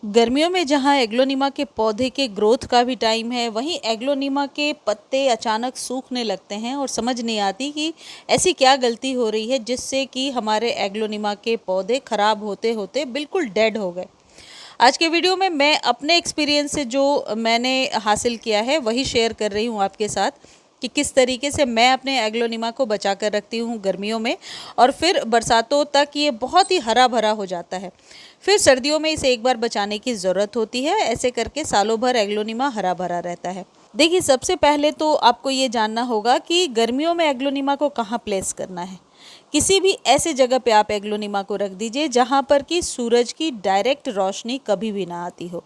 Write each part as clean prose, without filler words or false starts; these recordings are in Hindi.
गर्मियों में जहाँ एग्लोनिमा के पौधे के ग्रोथ का भी टाइम है, वहीं एग्लोनिमा के पत्ते अचानक सूखने लगते हैं और समझ नहीं आती कि ऐसी क्या गलती हो रही है जिससे कि हमारे एग्लोनिमा के पौधे ख़राब होते होते बिल्कुल डेड हो गए। आज के वीडियो में मैं अपने एक्सपीरियंस से जो मैंने हासिल किया है वही शेयर कर रही हूँ आपके साथ कि किस तरीके से मैं अपने एग्लोनिमा को बचा कर रखती हूँ गर्मियों में, और फिर बरसातों तक ये बहुत ही हरा भरा हो जाता है। फिर सर्दियों में इसे एक बार बचाने की ज़रूरत होती है। ऐसे करके सालों भर एग्लोनिमा हरा भरा रहता है। देखिए, सबसे पहले तो आपको ये जानना होगा कि गर्मियों में एग्लोनिमा को कहाँ प्लेस करना है। किसी भी ऐसे जगह पे आप एग्लोनिमा को रख दीजिए जहाँ पर कि सूरज की डायरेक्ट रोशनी कभी भी ना आती हो,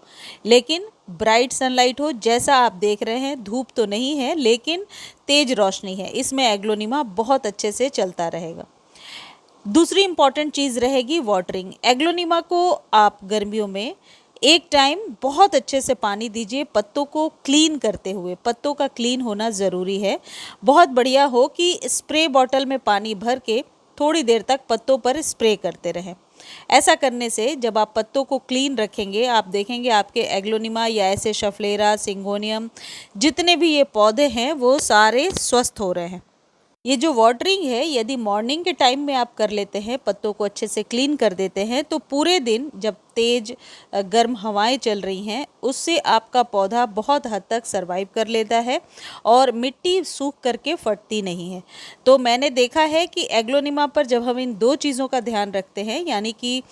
लेकिन ब्राइट सनलाइट हो। जैसा आप देख रहे हैं, धूप तो नहीं है लेकिन तेज रोशनी है, इसमें एग्लोनिमा बहुत अच्छे से चलता रहेगा। दूसरी इंपॉर्टेंट चीज़ रहेगी वाटरिंग। एग्लोनिमा को आप गर्मियों में एक टाइम बहुत अच्छे से पानी दीजिए, पत्तों को क्लीन करते हुए। पत्तों का क्लीन होना ज़रूरी है। बहुत बढ़िया हो कि स्प्रे बॉटल में पानी भर के थोड़ी देर तक पत्तों पर स्प्रे करते रहें। ऐसा करने से जब आप पत्तों को क्लीन रखेंगे, आप देखेंगे आपके एग्लोनिमा या ऐसे शफलेरा, सिंगोनियम, जितने भी ये पौधे हैं वो सारे स्वस्थ हो रहे हैं। ये जो वाटरिंग है, यदि मॉर्निंग के टाइम में आप कर लेते हैं, पत्तों को अच्छे से क्लीन कर देते हैं, तो पूरे दिन जब तेज गर्म हवाएं चल रही हैं, उससे आपका पौधा बहुत हद तक सरवाइव कर लेता है और मिट्टी सूख करके फटती नहीं है। तो मैंने देखा है कि एग्लोनिमा पर जब हम इन दो चीज़ों का ध्यान रखते हैं, यानी कि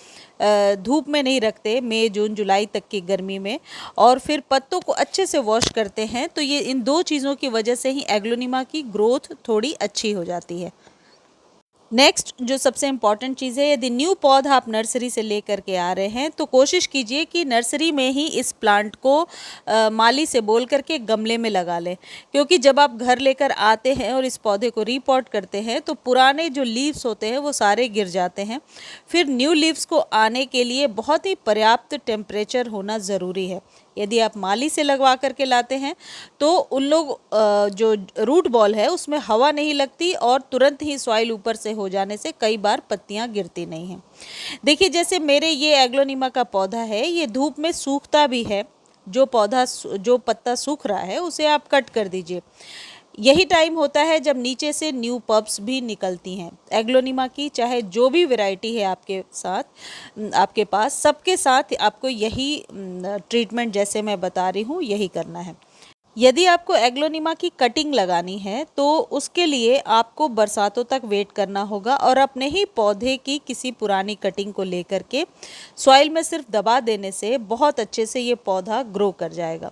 धूप में नहीं रखते मई, जून, जुलाई तक की गर्मी में, और फिर पत्तों को अच्छे से वॉश करते हैं, तो ये इन दो चीज़ों की वजह से ही एग्लोनिमा की ग्रोथ थोड़ी अच्छी हो जाती है। नेक्स्ट जो सबसे इम्पॉर्टेंट चीज़ है, यदि न्यू पौधा आप नर्सरी से लेकर के आ रहे हैं तो कोशिश कीजिए कि नर्सरी में ही इस प्लांट को माली से बोल करके गमले में लगा लें, क्योंकि जब आप घर लेकर आते हैं और इस पौधे को रीपॉट करते हैं तो पुराने जो लीव्स होते हैं वो सारे गिर जाते हैं। फिर न्यू लीव्स को आने के लिए बहुत ही पर्याप्त टेम्परेचर होना ज़रूरी है। यदि आप माली से लगवा करके लाते हैं तो उन लोग जो रूट बॉल है उसमें हवा नहीं लगती और तुरंत ही सॉइल ऊपर से हो जाने से कई बार पत्तियां गिरती नहीं हैं। देखिए, जैसे मेरे ये एग्लोनिमा का पौधा है, ये धूप में सूखता भी है। जो पत्ता सूख रहा है उसे आप कट कर दीजिए। यही टाइम होता है जब नीचे से न्यू पब्स भी निकलती हैं एग्लोनिमा की। चाहे जो भी वैरायटी है आपके पास, सबके साथ आपको यही ट्रीटमेंट जैसे मैं बता रही हूँ यही करना है। यदि आपको एग्लोनिमा की कटिंग लगानी है तो उसके लिए आपको बरसातों तक वेट करना होगा और अपने ही पौधे की किसी पुरानी कटिंग को लेकर के सॉइल में सिर्फ दबा देने से बहुत अच्छे से ये पौधा ग्रो कर जाएगा।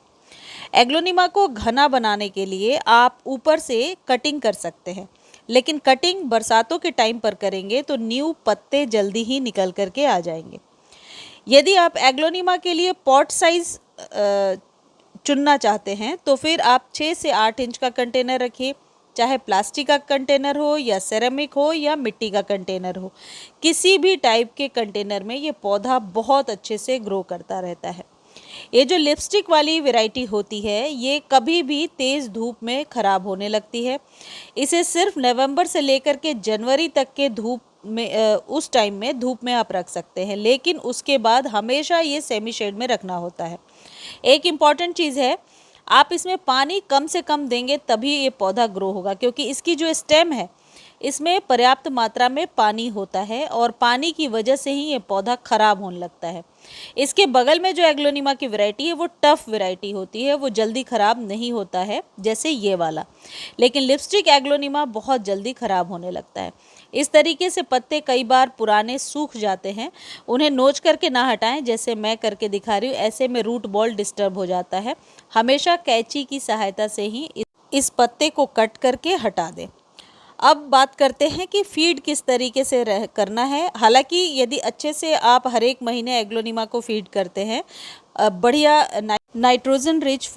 एग्लोनिमा को घना बनाने के लिए आप ऊपर से कटिंग कर सकते हैं, लेकिन कटिंग बरसातों के टाइम पर करेंगे तो न्यू पत्ते जल्दी ही निकल करके आ जाएंगे। यदि आप एग्लोनिमा के लिए पॉट साइज चुनना चाहते हैं तो फिर आप 6 से 8 इंच का कंटेनर रखिए। चाहे प्लास्टिक का कंटेनर हो या सेरेमिक हो या मिट्टी का कंटेनर हो, किसी भी टाइप के कंटेनर में ये पौधा बहुत अच्छे से ग्रो करता रहता है। ये जो लिपस्टिक वाली वैरायटी होती है, ये कभी भी तेज़ धूप में ख़राब होने लगती है। इसे सिर्फ नवंबर से लेकर के जनवरी तक के धूप में उस टाइम में धूप में आप रख सकते हैं, लेकिन उसके बाद हमेशा ये सेमी शेड में रखना होता है। एक इम्पॉर्टेंट चीज़ है, आप इसमें पानी कम से कम देंगे तभी ये पौधा ग्रो होगा, क्योंकि इसकी जो स्टेम है इसमें पर्याप्त मात्रा में पानी होता है और पानी की वजह से ही ये पौधा ख़राब होने लगता है। इसके बगल में जो एग्लोनिमा की वैरायटी है वो टफ़ वैरायटी होती है, वो जल्दी ख़राब नहीं होता है जैसे ये वाला, लेकिन लिपस्टिक एग्लोनिमा बहुत जल्दी ख़राब होने लगता है। इस तरीके से पत्ते कई बार पुराने सूख जाते हैं, उन्हें नोच करके ना हटाएं जैसे मैं करके दिखा रही हूँ। ऐसे में रूट बॉल डिस्टर्ब हो जाता है। हमेशा कैंची की सहायता से ही इस पत्ते को कट करके हटा दें। अब बात करते हैं कि फीड किस तरीके से करना है। हालांकि यदि अच्छे से आप हर एक महीने एग्लोनिमा को फीड करते हैं, बढ़िया नाइट्रोजन रिच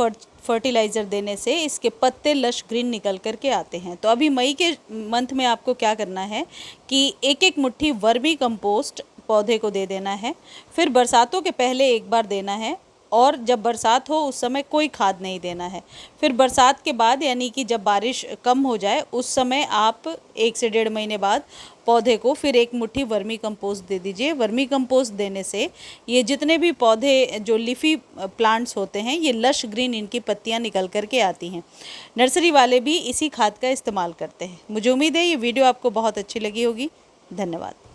फर्टिलाइज़र देने से इसके पत्ते लश ग्रीन निकल कर के आते हैं। तो अभी मई के मंथ में आपको क्या करना है कि एक एक मुट्ठी वर्मी कंपोस्ट पौधे को दे देना है। फिर बरसातों के पहले एक बार देना है और जब बरसात हो उस समय कोई खाद नहीं देना है। फिर बरसात के बाद यानी कि जब बारिश कम हो जाए उस समय आप 1 से 1.5 महीने बाद पौधे को फिर 1 मुट्ठी वर्मी कंपोस्ट दे दीजिए। वर्मी कंपोस्ट देने से ये जितने भी पौधे जो लीफी प्लांट्स होते हैं ये लश ग्रीन इनकी पत्तियां निकल कर के आती हैं। नर्सरी वाले भी इसी खाद का इस्तेमाल करते हैं। मुझे उम्मीद है ये वीडियो आपको बहुत अच्छी लगी होगी। धन्यवाद।